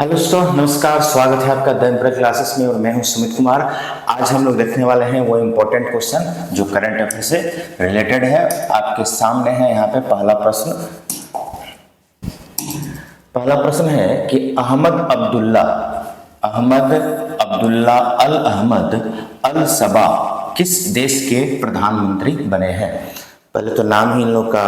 Hello दोस्तों, नमस्कार। स्वागत है आपका द एम्पिरिकल क्लासेस में और मैं हूं सुमित कुमार। आज हम लोग देखने वाले हैं वो इम्पोर्टेंट क्वेश्चन जो करंट अफेयर से रिलेटेड है। आपके सामने है यहाँ पे पहला प्रश्न। पहला प्रश्न है कि अहमद अब्दुल्ला अल अहमद अल सबा किस देश के प्रधानमंत्री बने हैं। पहले तो नाम ही इन लोग का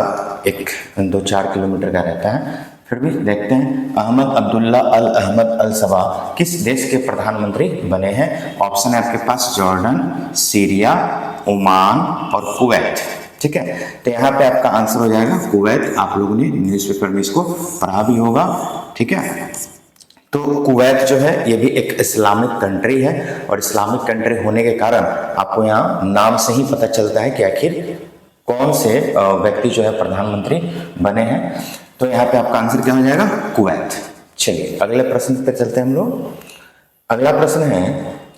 एक 2-4 किलोमीटर का रहता है, फिर भी देखते हैं। अहमद अब्दुल्ला अल अहमद अल सबा किस देश के प्रधानमंत्री बने हैं। ऑप्शन है आपके पास जॉर्डन, सीरिया, ओमान और कुवैत। ठीक है, तो यहाँ पे आपका आंसर हो जाएगा कुवैत। आप लोगों ने न्यूज़पेपर में इसको पढ़ा भी होगा। ठीक है, तो कुवैत जो है ये भी एक इस्लामिक कंट्री है और इस्लामिक कंट्री होने के कारण आपको यहाँ नाम से ही पता चलता है कि आखिर कौन से व्यक्ति जो है प्रधानमंत्री बने हैं। तो यहाँ पे आपका आंसर क्या हो जाएगा, कुवैत। चलिए अगले प्रश्न पे चलते हैं हम लोग। अगला प्रश्न है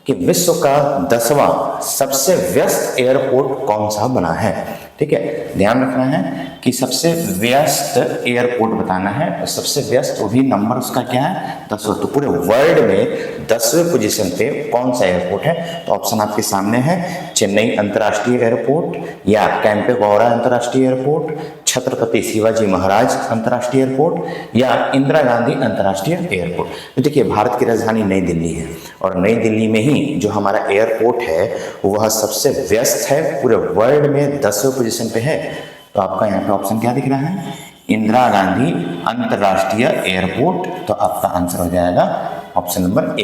कि विश्व का 10वां सबसे व्यस्त एयरपोर्ट कौन सा बना है। ठीक है, ध्यान रखना है कि सबसे व्यस्त एयरपोर्ट बताना है और सबसे व्यस्त वो भी नंबर उसका क्या है, 10वां। तो पूरे वर्ल्ड में 10वें पोजीशन पे कौन सा एयरपोर्ट है। तो ऑप्शन आपके सामने है, चेन्नई अंतर्राष्ट्रीय एयरपोर्ट या कैंपेगौड़ा अंतर्राष्ट्रीय एयरपोर्ट, छत्रपति शिवाजी महाराज अंतर्राष्ट्रीय एयरपोर्ट या इंदिरा गांधी अंतर्राष्ट्रीय एयरपोर्ट। तो देखिए, भारत की राजधानी नई दिल्ली है और नई दिल्ली में ही जो हमारा एयरपोर्ट है वह सबसे व्यस्त है, पूरे वर्ल्ड में 10वें पोजीशन पे है। तो आपका यहाँ पे ऑप्शन क्या दिख रहा है, इंदिरा गांधी अंतर्राष्ट्रीय एयरपोर्ट। तो आपका आंसर हो जाएगा option number A,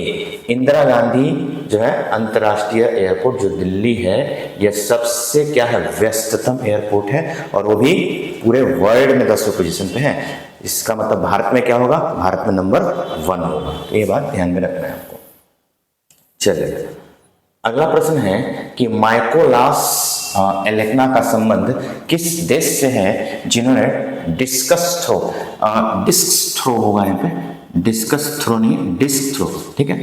Indira Gandhi जो है अंतर्राष्ट्रीय एयरपोर्ट जो दिल्ली है, यह सबसे क्या है, व्यस्ततम एयरपोर्ट है और वो भी पूरे वर्ल्ड में 10वें पोजीशन पे है। इसका मतलब भारत में क्या होगा, भारत में नंबर 1 होगा। तो ये बात ध्यान में रखना है आपको। चलिए अगला प्रश्न है कि माइकोलास एलेक्ना का संबंध किस देश से है जिन्होंने डिस्कस थ्रो होगा यहाँ पे, डिस्कस थ्रो नहीं, डिस्क थ्रो। ठीक है,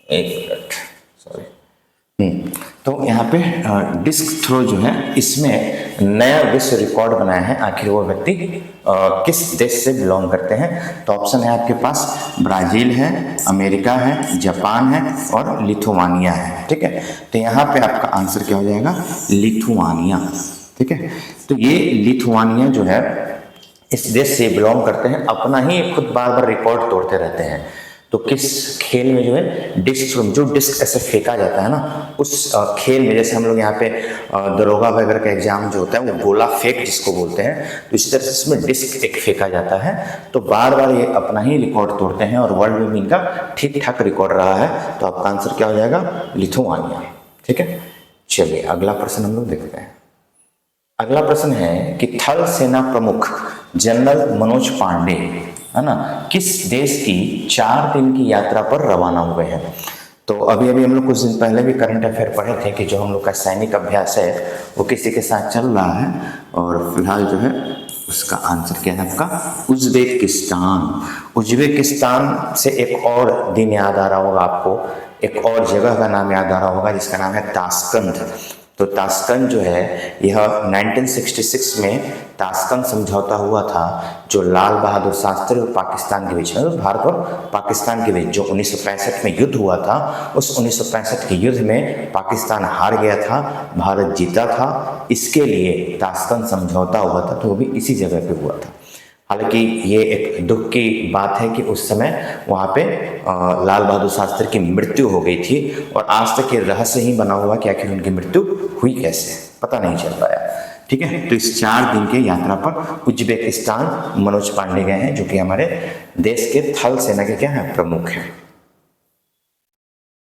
एक मिनट, सॉरी। तो यहाँ पे डिस्क थ्रो जो है इसमें नया विश्व रिकॉर्ड बनाया है। आखिर वो व्यक्ति किस देश से बिलोंग करते हैं। तो ऑप्शन है आपके पास ब्राजील है, अमेरिका है, जापान है और लिथुआनिया है। ठीक है, तो यहाँ पे आपका आंसर क्या हो जाएगा, लिथुआनिया। ठीक है, तो ये लिथुआनिया जो है इस देश से बिलोंग करते हैं, अपना ही खुद बार बार रिकॉर्ड तोड़ते रहते हैं। तो किस खेल में जो है डिस्क, जो डिस्क ऐसे फेंका जाता है ना, उस खेल में, जैसे हम लोग यहाँ पे दरोगा वगैरह का एग्जाम जो होता है वो गोला फेंक जिसको बोलते हैं, तो इस तरह से इसमें डिस्क एक फेंका जाता है। तो बार बार ये अपना ही रिकॉर्ड तोड़ते हैं और वर्ल्ड में भी इनका ठीक ठाक रिकॉर्ड रहा है। तो आपका आंसर क्या हो जाएगा, लिथुआनिया। ठीक है, चलिए अगला प्रश्न हम लोग देखते हैं। अगला प्रश्न है कि थल सेना प्रमुख जनरल मनोज पांडे है ना, किस देश की 4 दिन की यात्रा पर रवाना हुए हैं। तो अभी हम लोग कुछ दिन पहले भी करंट अफेयर पढ़े थे कि जो हम लोग का सैनिक अभ्यास है वो किसी के साथ चल रहा है और फिलहाल जो है उसका आंसर क्या है आपका, उज्बेकिस्तान। उज्बेकिस्तान से एक और दिन याद आ रहा होगा आपको, एक और जगह का नाम याद आ रहा होगा जिसका नाम है ताशकंद। तो ताशकंद जो है यह 1966 में ताशकंद समझौता हुआ था, जो लाल बहादुर शास्त्री और पाकिस्तान के बीच में, भारत और पाकिस्तान के बीच जो 1965 में युद्ध हुआ था, उस 1965 के युद्ध में पाकिस्तान हार गया था, भारत जीता था। इसके लिए ताशकंद समझौता हुआ था, तो वो भी इसी जगह पे हुआ था। हालांकि ये एक दुख की बात है कि उस समय वहाँ पे लाल बहादुर शास्त्री की मृत्यु हो गई थी और आज तक ये रहस्य ही बना हुआ कि आखिर उनकी मृत्यु हुई कैसे, पता नहीं चल पाया। ठीक है, तो इस 4 दिन के यात्रा पर उज्बेकिस्तान मनोज पांडे गए हैं, जो कि हमारे देश के थल सेना के क्या है, प्रमुख हैं।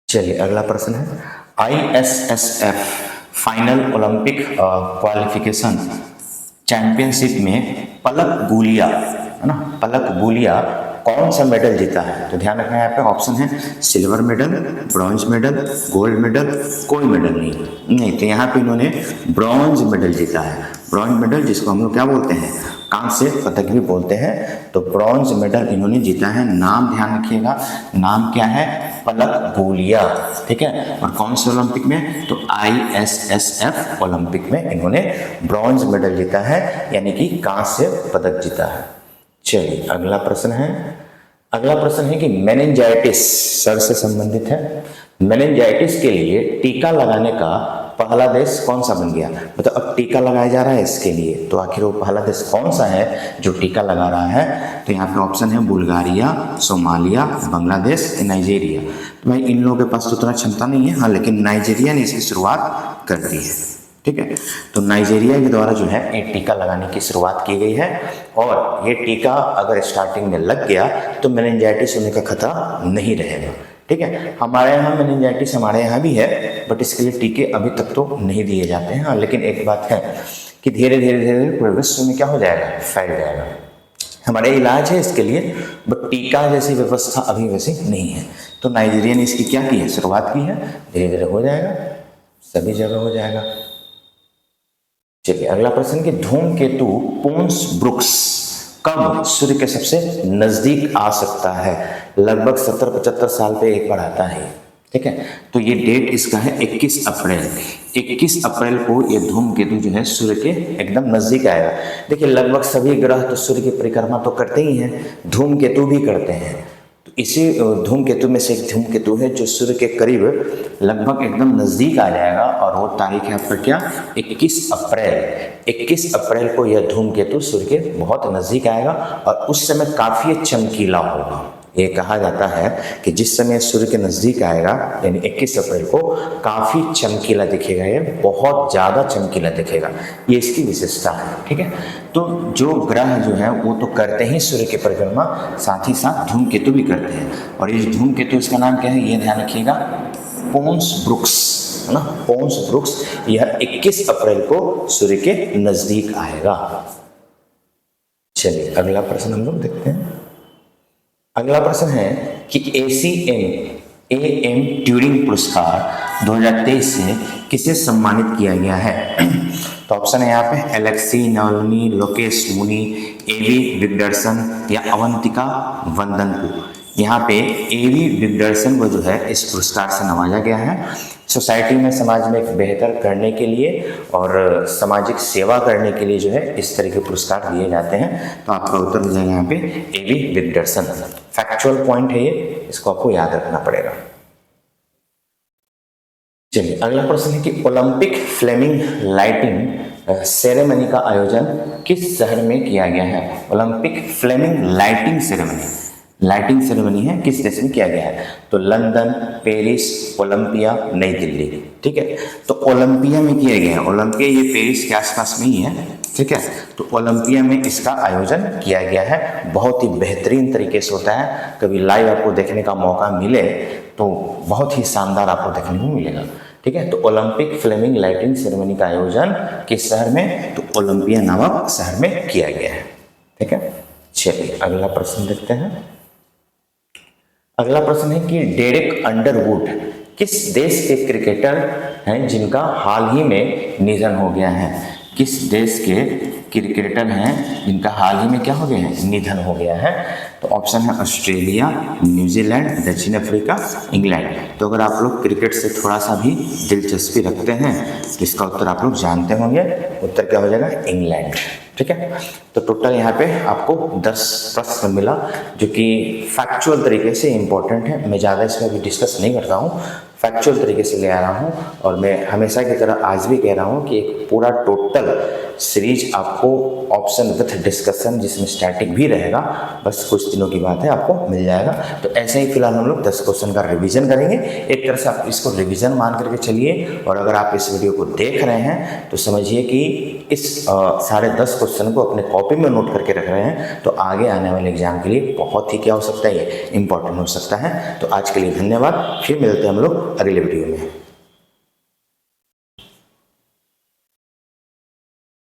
चलिए अगला प्रश्न है, ISSF final Olympic qualification championship में पलक गुलिया है ना, पलक गुलिया कौन सा मेडल जीता है। तो ध्यान रखना है, यहाँ पे ऑप्शन है silver medal, bronze medal, gold medal, कोई मेडल नहीं। तो यहाँ पे इन्होंने ब्रॉन्ज मेडल जीता है। ब्रॉन्ज मेडल जिसको हम लोग क्या बोलते हैं, कांस्य पदक भी बोलते हैं। तो ब्रॉन्ज मेडल इन्होंने जीता है। नाम ध्यान रखिएगा, नाम क्या है, पलक गुलिया। ठीक है, और कौन से ओलंपिक में, तो ISSF ओलंपिक में इन्होंने ब्रॉन्ज मेडल जीता है, यानी कि कांस्य पदक जीता है। चलिए अगला प्रश्न है, अगला प्रश्न है कि मेनिंजाइटिस सर से संबंधित है। मेनिंजाइटिस के लिए टीका लगाने का पहला देश कौन सा बन गया? मतलब अब टीका लगाया जा रहा है इसके लिए, तो आखिर वो पहला देश कौन सा है जो टीका लगा रहा है? तो यहाँ पे ऑप्शन है बुल्गारिया, सोमालिया, बांग्लादेश, नाइजीरिया। तो भाई इन लोगों के पास तो उतना क्षमता नहीं है, हाँ, लेकिन नाइजीरिया ने इसकी शुरुआत कर दी है। ठीक है, तो नाइजीरिया के द्वारा जो है एक टीका लगाने की शुरुआत की गई है, और ये टीका अगर स्टार्टिंग में लग गया तो मेनिंजाइटिस होने का खतरा नहीं रहेगा। ठीक है, हमारे यहाँ मेनिंजाइटिस हमारे यहाँ भी है, बट इसके लिए टीके अभी तक तो नहीं दिए जाते हैं। हाँ, लेकिन एक बात है कि धीरे धीरे पूरे विश्व में क्या हो जाएगा, फैल जाएगा। हमारे इलाज है इसके लिए, बट टीका जैसी व्यवस्था अभी वैसी नहीं है। तो नाइजीरिया ने इसकी क्या की है, शुरुआत की है, धीरे धीरे हो जाएगा, सभी जगह हो जाएगा। चलिए अगला प्रश्न कि धूमकेतु पोन्स ब्रुक्स कब सूर्य के सबसे नजदीक आ सकता है? लगभग 70-75 साल पे एक बार आता है। ठीक है, तो ये डेट इसका है 21 अप्रैल। 21 अप्रैल को ये धूमकेतु जो है सूर्य के एकदम नजदीक आएगा। देखिए लगभग सभी ग्रह तो सूर्य की परिक्रमा तो करते ही हैं, धूमकेतु भी करते हैं। तो इसी धूमकेतु में से एक धूमकेतु है जो सूर्य के करीब लगभग एकदम नजदीक आ जाएगा, और वो तारीख है आपका क्या, 21 अप्रैल। 21 अप्रैल को यह धूमकेतु सूर्य के बहुत नजदीक आएगा, और उस समय काफी चमकीला होगा। ये कहा जाता है कि जिस समय सूर्य के नजदीक आएगा यानी 21 अप्रैल को काफी चमकीला दिखेगा, ये बहुत ज्यादा चमकीला दिखेगा, ये इसकी विशेषता है। ठीक है, तो जो ग्रह जो है वो तो करते ही सूर्य की परिक्रमा, साथ ही साथ धूमकेतु भी करते हैं। और ये धूमकेतु इसका नाम क्या है, ये ध्यान रखिएगा, पोन्स ब्रुक्स है ना, पोन्स ब्रुक्स। यह 21 अप्रैल को सूर्य के नजदीक आएगा। चलिए अगला प्रश्न हम लोग देखते हैं। अगला प्रश्न है कि ACM ट्यूरिंग पुरस्कार 2023 से किसे सम्मानित किया गया है? तो ऑप्शन है यहाँ पे एलेक्सी नावल्नी, लोकेश मुनी, एवी विगडर्सन या अवंतिका वंदनकू। यहाँ पे एवी विगडर्सन को जो है इस पुरस्कार से नवाजा गया है। सोसाइटी में, समाज में एक बेहतर करने के लिए और सामाजिक सेवा करने के लिए जो है इस तरह के पुरस्कार दिए जाते हैं। तो आपका उत्तर हो जाएगा यहाँ पे एवी विगडर्सन। फैक्चुअल पॉइंट है ये, इसको आपको याद रखना पड़ेगा। चलिए अगला प्रश्न है कि ओलंपिक फ्लेमिंग लाइटिंग सेरेमनी का आयोजन किस शहर में किया गया है? ओलंपिक फ्लेमिंग लाइटिंग सेरेमनी है किस देश में किया गया है? तो लंदन, पेरिस, ओलंपिया, नई दिल्ली। ठीक है, तो ओलंपिया में किया गया है। ओलंपिया ये पेरिस के आसपास में ही है। ठीक है, तो ओलंपिया में इसका आयोजन किया गया है। बहुत ही बेहतरीन तरीके से होता है, कभी लाइव आपको देखने का मौका मिले तो बहुत ही शानदार आपको देखने को मिलेगा। ठीक है, तो ओलंपिक फ्लेमिंग लाइटिंग सेरेमनी का आयोजन किस शहर में? तो ओलंपिया नामक शहर में किया गया है। ठीक है, चलिए अगला प्रश्न देखते हैं। अगला प्रश्न है कि डेरेक अंडरवुड किस देश के क्रिकेटर हैं जिनका हाल ही में निधन हो गया है? किस देश के क्रिकेटर हैं जिनका हाल ही में क्या हो गया है, निधन हो गया है? तो ऑप्शन है ऑस्ट्रेलिया, न्यूजीलैंड, दक्षिण अफ्रीका, इंग्लैंड। तो अगर आप लोग क्रिकेट से थोड़ा सा भी दिलचस्पी रखते हैं तो इसका उत्तर आप लोग जानते होंगे। उत्तर क्या हो जाएगा, इंग्लैंड। ठीक है, तो टोटल यहाँ पे आपको 10 प्रश्न मिला जो कि फैक्चुअल तरीके से इंपॉर्टेंट है। मैं ज़्यादा इसमें अभी डिस्कस नहीं करता हूँ, फैक्चुअल तरीके से ले आ रहा हूँ। और मैं हमेशा की तरह आज भी कह रहा हूँ कि एक पूरा टोटल सीरीज आपको ऑप्शन विथ डिस्कशन जिसमें स्टैटिक भी रहेगा, बस कुछ दिनों की बात है, आपको मिल जाएगा। तो ऐसे ही फिलहाल हम लोग 10 क्वेश्चन का रिवीजन करेंगे। एक तरह से आप इसको रिवीजन मान करके चलिए, और अगर आप इस वीडियो को देख रहे हैं तो समझिए कि इस सारे 10 क्वेश्चन को अपने कॉपी में नोट करके रख रहे हैं, तो आगे आने वाले एग्जाम के लिए बहुत ही क्या हो सकता है, ये इंपॉर्टेंट हो सकता है। तो आज के लिए धन्यवाद, फिर मिलते हैं हम लोग अगले वीडियो में।